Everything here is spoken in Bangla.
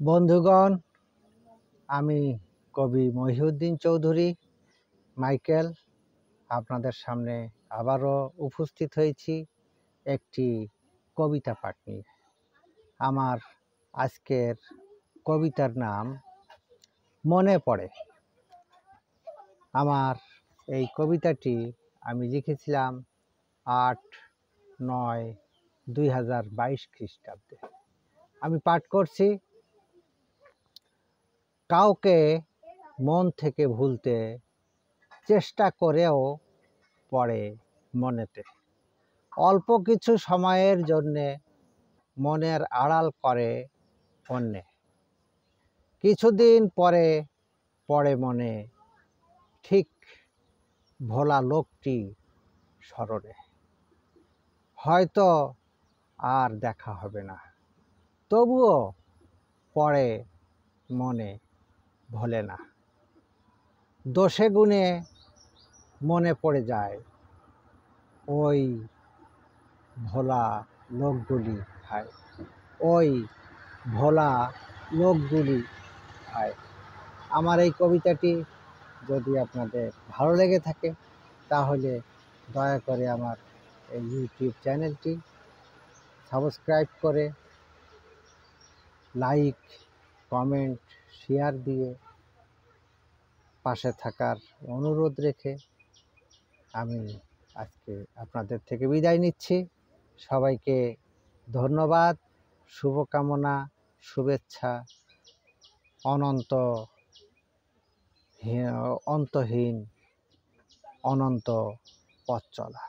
বন্ধুগণ, আমি কবি মহিউদ্দিন চৌধুরী মাইকেল আপনাদের সামনে আবারও উপস্থিত হয়েছি একটি কবিতা পাঠ নিয়ে। আমার আজকের কবিতার নাম মনে পড়ে। আমার এই কবিতাটি আমি লিখেছিলাম 8/9/2022 খ্রিস্টাব্দে। আমি পাঠ করছি। কাউকে মন থেকে ভুলতে চেষ্টা করেও পড়ে মনেতে, অল্প কিছু সময়ের জন্যে মনের আড়াল করে অন্যে, কিছুদিন পরে পড়ে মনে ঠিক ভোলা লোকটি স্মরণে। হয়তো আর দেখা হবে না, তবুও পড়ে মনে ভোলে না। দোষে গুণে মনে পড়ে যায় ওই ভোলা লোকগুলি, হায় ওই ভোলা লোকগুলি হায়। আমার এই কবিতাটি যদি আপনাদের ভালো লেগে থাকে তাহলে দয়া করে আমার এই ইউটিউব চ্যানেলটি সাবস্ক্রাইব করে লাইক, কমেন্ট, শেয়ার দিয়ে পাশে থাকার অনুরোধ রেখে আমি আজকে আপনাদের থেকে বিদায় নিচ্ছি। সবাইকে ধন্যবাদ, শুভকামনা, শুভেচ্ছা, অন্তহীন অনন্ত পথ চলা।